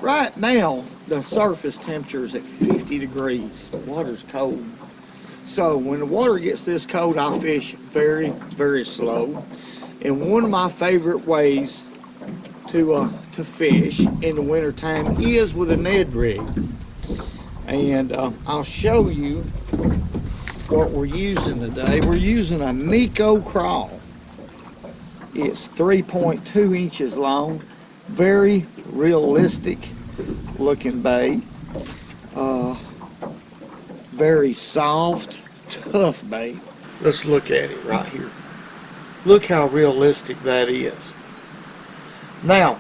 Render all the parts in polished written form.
Right now, the surface temperature is at 50 degrees. The water's cold. So when the water gets this cold, I fish very, very slow. And one of my favorite ways to fish in the wintertime is with a Ned rig. And I'll show you what we're using today. We're using a Nikko Craw. It's 3.2 inches long, very realistic looking bait, very soft, tough bait. Let's look at it right here. Look how realistic that is. Now,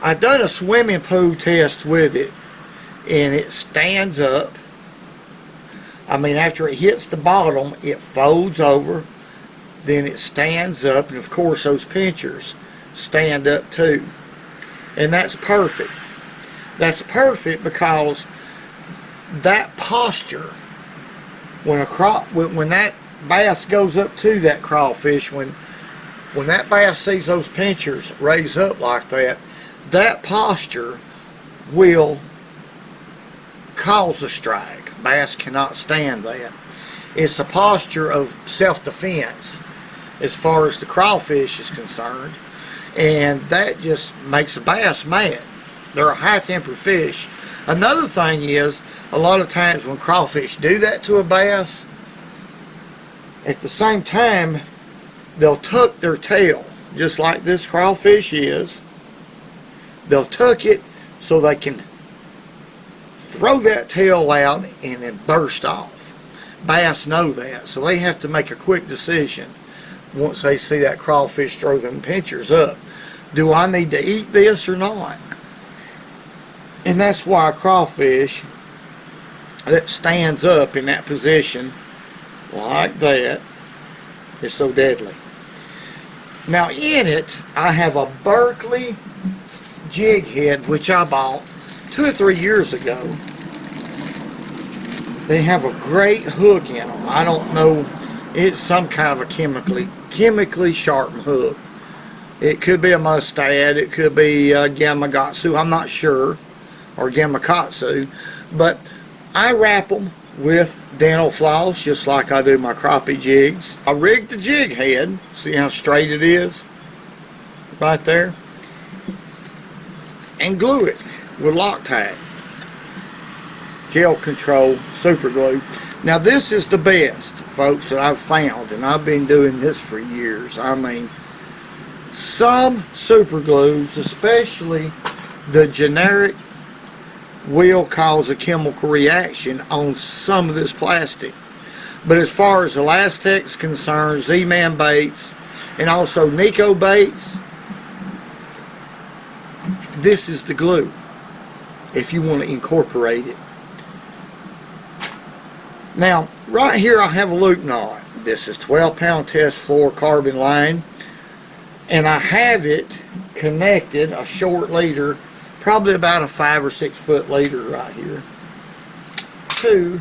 I done a swimming pool test with it, and it stands up. I mean, after it hits the bottom, it folds over, then it stands up, and of course those pinchers stand up too. And that's perfect. That's perfect because that posture, when that bass goes up to that crawfish, when that bass sees those pinchers raise up like that, that posture will cause a strike. Bass cannot stand that. It's a posture of self-defense as far as the crawfish is concerned, and that just makes a bass mad. They're a high-tempered fish. Another thing is, a lot of times when crawfish do that to a bass, at the same time they'll tuck their tail, just like this crawfish is. They'll tuck it so they can throw that tail out and then burst off. Bass know that, so they have to make a quick decision once they see that crawfish throw them pinchers up. Do I need to eat this or not? And that's why a crawfish that stands up in that position like that is so deadly. Now in it, I have a Berkeley jig head, which I bought 2 or 3 years ago. They have a great hook in them. I don't know, it's some kind of a chemically sharpened hook. It could be a mustad, it could be a Gamakatsu, I'm not sure, or Gamakatsu, but I wrap them with dental floss just like I do my crappie jigs. I rig the jig head, see how straight it is right there, and glue it with Loctite, gel control super glue. Now this is the best, folks, that I've found, and I've been doing this for years. I mean, some super glues, especially the generic, will cause a chemical reaction on some of this plastic. But as far as Elastec is concerned, Z-Man baits, and also Nikko baits, this is the glue if you want to incorporate it. Now, right here I have a loop knot. This is 12-pound test 4 carbon line, and I have it connected, a short leader, probably about a 5 or 6 foot leader right here, to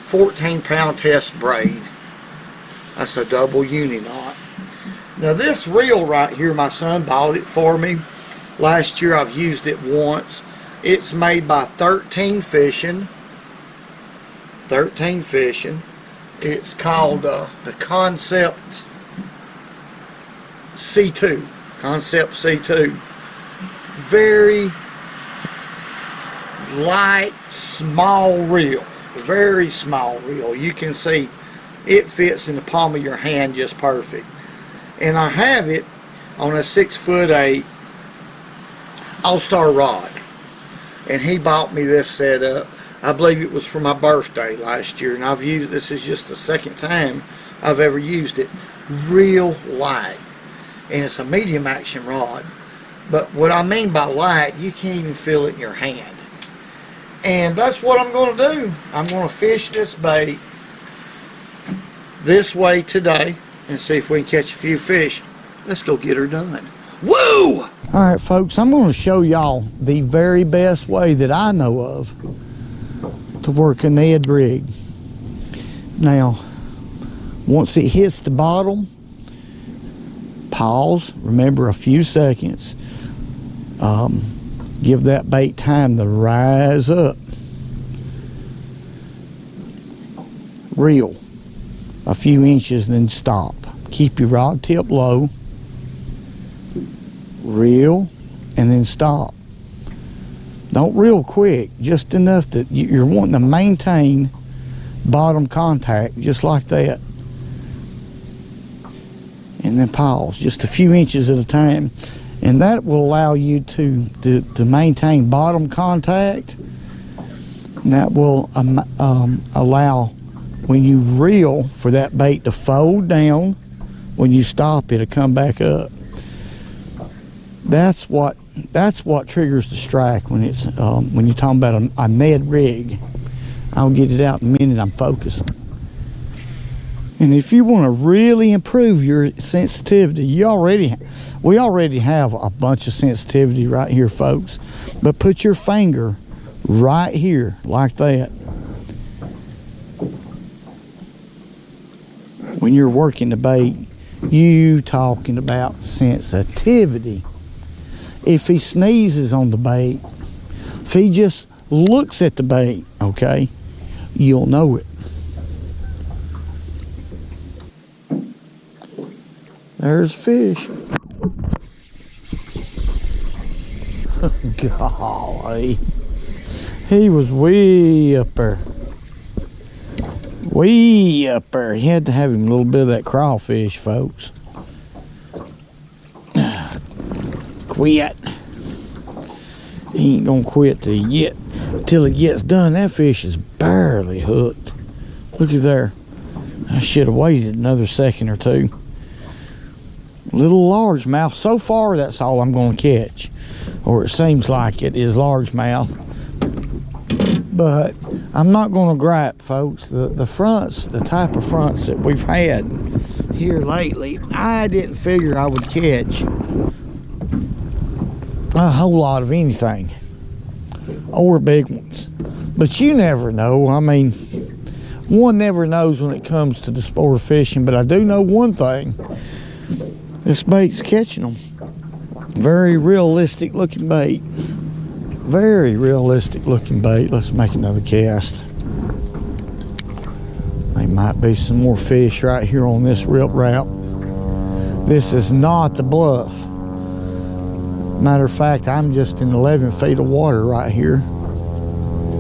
14-pound test braid. That's a double uni knot. Now this reel right here, my son bought it for me last year. I've used it once. It's made by 13 Fishing. 13 Fishing. It's called the Concept C2. Concept C2. Very light, small reel. Very small reel. You can see it fits in the palm of your hand just perfect. And I have it on a 6'8" All-Star rod. And he bought me this setup. I believe it was for my birthday last year, and I've used this is just the second time I've ever used it. Real light, and it's a medium action rod. But what I mean by light, you can't even feel it in your hand. And that's what I'm going to do. I'm going to fish this bait this way today and see if we can catch a few fish. Let's go get her done. Woo! Alright folks, I'm going to show y'all the very best way that I know of to work a Ned rig. Now, once it hits the bottom, pause, remember a few seconds, Give that bait time to rise up. Reel a few inches, then stop. Keep your rod tip low. Reel and then stop. Don't reel quick, just enough that you're wanting to maintain bottom contact, just like that. And then pause, just a few inches at a time. And that will allow you to maintain bottom contact. That will allow, when you reel, for that bait to fold down. When you stop, it'll come back up. That's what triggers the strike when it's when you're talking about a Ned rig. I'll get it out in a minute. I'm focusing. And if you want to really improve your sensitivity, we already have a bunch of sensitivity right here, folks. But put your finger right here like that. When you're working the bait, you talking about sensitivity. If he sneezes on the bait, if he just looks at the bait, okay, you'll know it. There's fish. Golly. He was way up there. Way up there. You had to have him a little bit of that crawfish, folks. Quit. He ain't gonna quit till he gets done. That fish is barely hooked. Look at there. I should have waited another second or two. Little largemouth. So far, that's all I'm going to catch, or it seems like it is largemouth. But I'm not going to gripe, folks. The fronts, the type of fronts that we've had here lately, I didn't figure I would catch a whole lot of anything, or big ones. But you never know. I mean, one never knows when it comes to the sport of fishing. But I do know one thing. This bait's catching them. Very realistic looking bait. Very realistic looking bait. Let's make another cast. There might be some more fish right here on this rip route. This is not the bluff. Matter of fact, I'm just in 11 feet of water right here.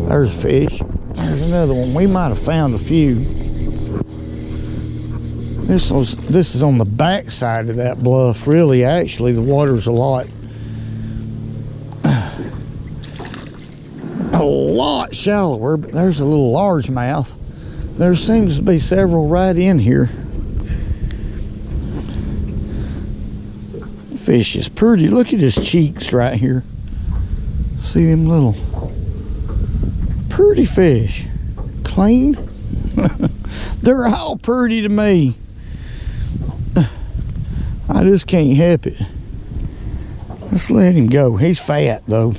There's fish. There's another one. We might have found a few. This is on the back side of that bluff. Really, actually, the water's a lot shallower, but there's a little largemouth. There seems to be several right in here. Fish is pretty. Look at his cheeks right here. See them little pretty fish. Clean. They're all pretty to me. I just can't help it. Let's let him go. He's fat though.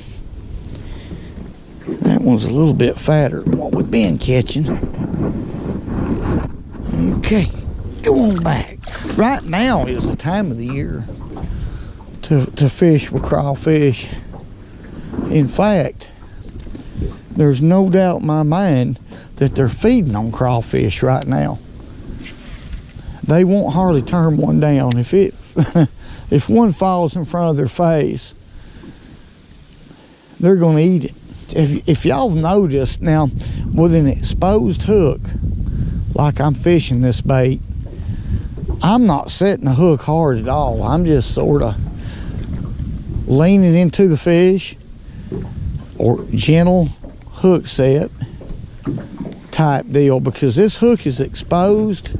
That one's a little bit fatter than what we've been catching. Okay, go on back. Right now is the time of the year to fish with crawfish. In fact, there's no doubt in my mind that they're feeding on crawfish right now. They won't hardly turn one down. If one falls in front of their face, they're going to eat it. If y'all noticed now, with an exposed hook, like I'm fishing this bait, I'm not setting the hook hard at all. I'm just sort of leaning into the fish, or gentle hook set type deal, because this hook is exposed.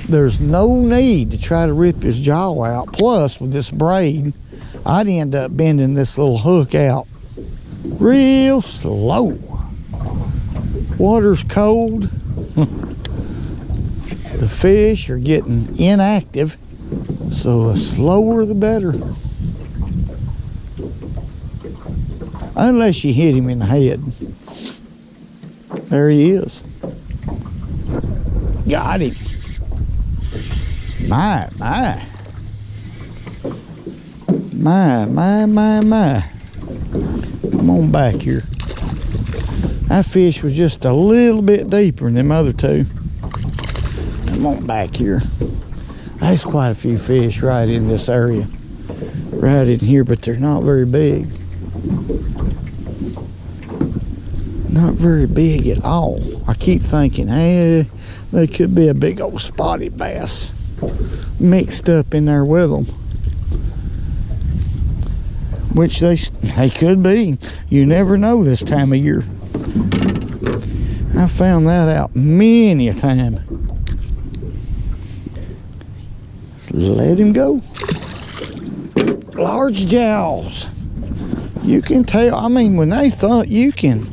There's no need to try to rip his jaw out. Plus, with this braid, I'd end up bending this little hook out real slow. Water's cold. The fish are getting inactive, so the slower the better. Unless you hit him in the head. There he is. Got him. My. Come on back here. That fish was just a little bit deeper than them other two. Come on back here. There's quite a few fish right in this area. Right in here, but they're not very big. Not very big at all. I keep thinking, hey, they could be a big old spotted bass mixed up in there with them. Which they could be. You never know this time of year. I found that out many a time. Let him go. Large jowls. You can tell. I mean, when they thought you can,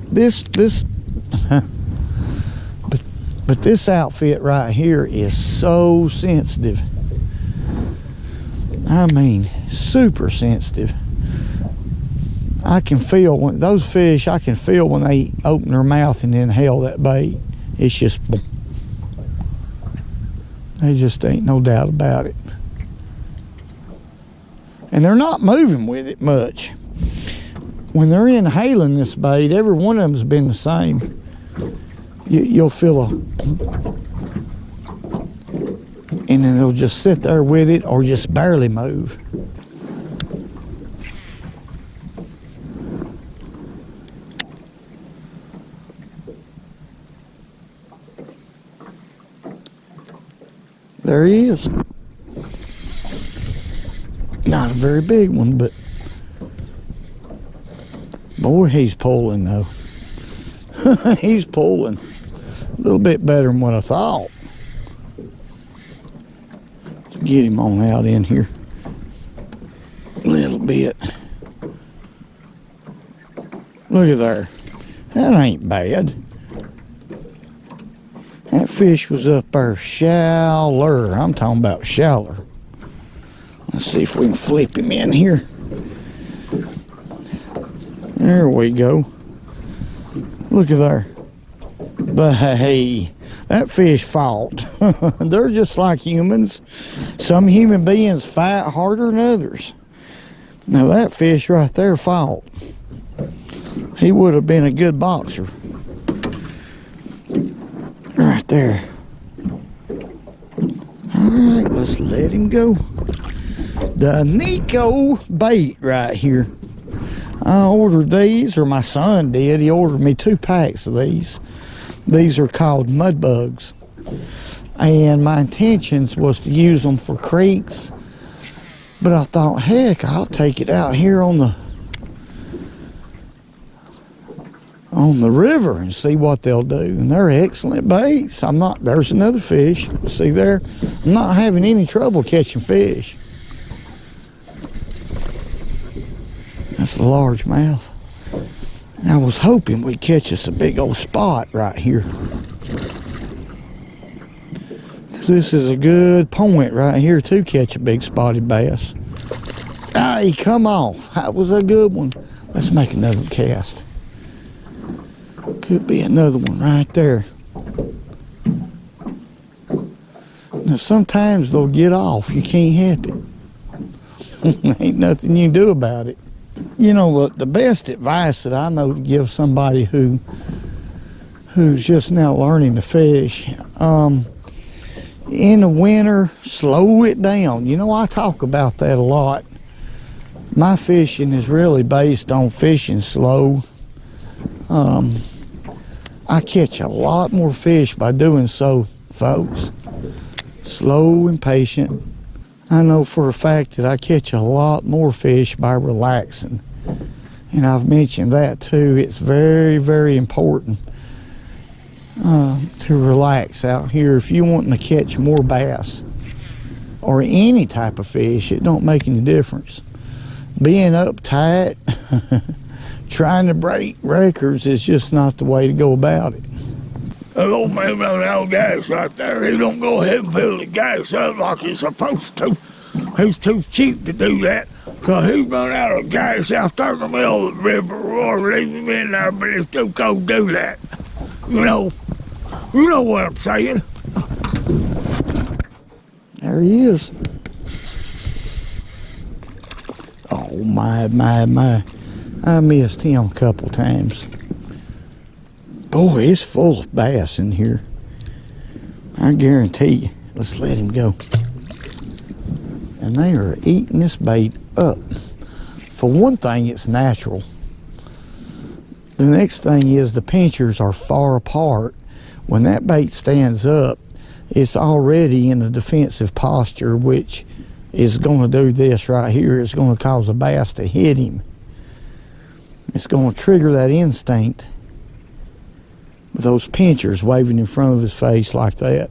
but this outfit right here is so sensitive. I mean, super sensitive. I can feel when those fish, I can feel when they open their mouth and inhale that bait. It's just, they just ain't no doubt about it. And they're not moving with it much. When they're inhaling this bait, every one of them's been the same. You'll feel and then they'll just sit there with it or just barely move. There he is. Not a very big one, but boy, he's pulling though. He's pulling a little bit better than what I thought. Let's get him on out in here a little bit. Look at there. That ain't bad. That fish was up there shallower. I'm talking about shallower. Let's see if we can flip him in here. There we go. Look at there. But hey, that fish fought. They're just like humans. Some human beings fight harder than others. Now that fish right there fought. He would have been a good boxer. Right there. Alright, let's let him go. The Nikko bait right here. I ordered these, or my son did. He ordered me 2 packs of these. These are called mud bugs. And my intentions was to use them for creeks. But I thought, heck, I'll take it out here on the river and see what they'll do. And they're excellent baits. There's another fish. See there? I'm not having any trouble catching fish. That's a largemouth. And I was hoping we'd catch us a big old spot right here. This is a good point right here to catch a big spotted bass. Hey, come off. That was a good one. Let's make another cast. Could be another one right there. Now sometimes they'll get off. You can't help it. Ain't nothing you can do about it. You know, the best advice that I know to give somebody who's just now learning to fish, in the winter, slow it down. You know, I talk about that a lot. My fishing is really based on fishing slow. I catch a lot more fish by doing so, folks. Slow and patient. I know for a fact that I catch a lot more fish by relaxing. And I've mentioned that too. It's very, very important to relax out here. If you want to catch more bass or any type of fish, it don't make any difference. Being uptight, trying to break records is just not the way to go about it. That old man running out of gas right there. He don't go ahead and fill the gas up like he's supposed to. He's too cheap to do that. So he run out of gas out there in the middle of the river or leave him in there, but it's too cold to do that. You know what I'm saying. There he is. Oh my. I missed him a couple times. Boy, it's full of bass in here. I guarantee you. Let's let him go. And they are eating this bait up. For one thing, it's natural. The next thing is the pinchers are far apart. When that bait stands up, it's already in a defensive posture, which is going to do this right here. It's going to cause a bass to hit him. It's going to trigger that instinct with those pinchers waving in front of his face like that.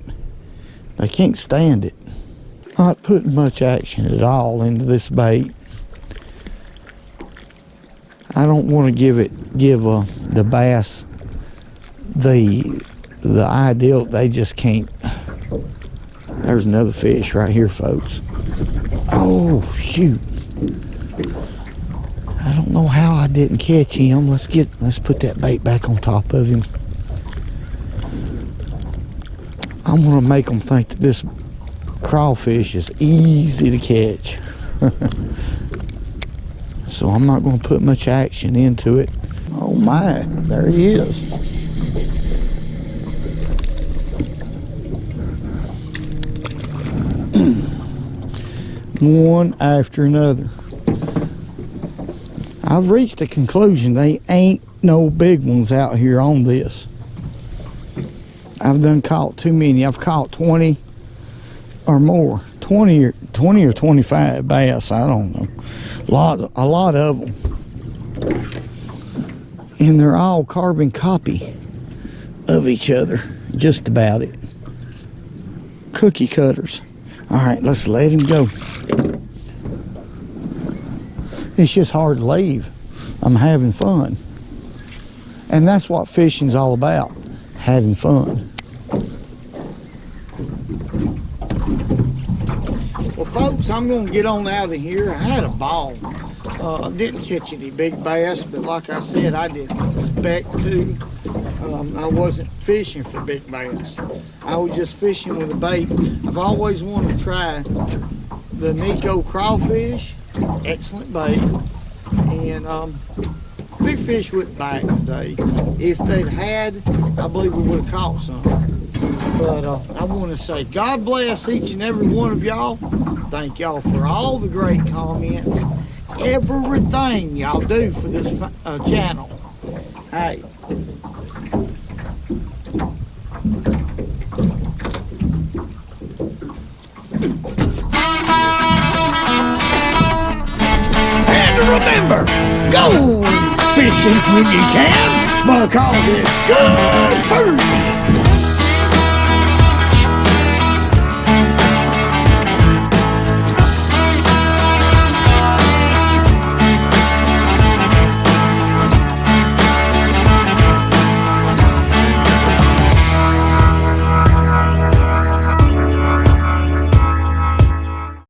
They can't stand it. Not putting much action at all into this bait. I don't want to give the bass the idea that they just can't. There's another fish right here, folks. Oh shoot! I don't know how I didn't catch him. Let's put that bait back on top of him. I'm gonna make them think that this crawfish is easy to catch. So I'm not gonna put much action into it. Oh my, there he is. One after another. I've reached a conclusion. They ain't no big ones out here on this. I've done caught too many. I've caught 20 or more. 20 or 25 bass, I don't know. A lot of them. And they're all carbon copy of each other. Just about it. Cookie cutters. All right, let's let him go. It's just hard to leave. I'm having fun. And that's what fishing's all about. Having fun. Well, folks, I'm going to get on out of here. I had a ball. I didn't catch any big bass, but like I said, I didn't expect to. I wasn't fishing for big bass. I was just fishing with a bait. I've always wanted to try the Nikko Crawfish. Excellent bait. And big fish wouldn't bite today. If they'd had, I believe we would have caught some. But I want to say God bless each and every one of y'all. Thank y'all for all the great comments. Everything y'all do for this channel. Hey. And remember, go fishing when you can, because it's good for you.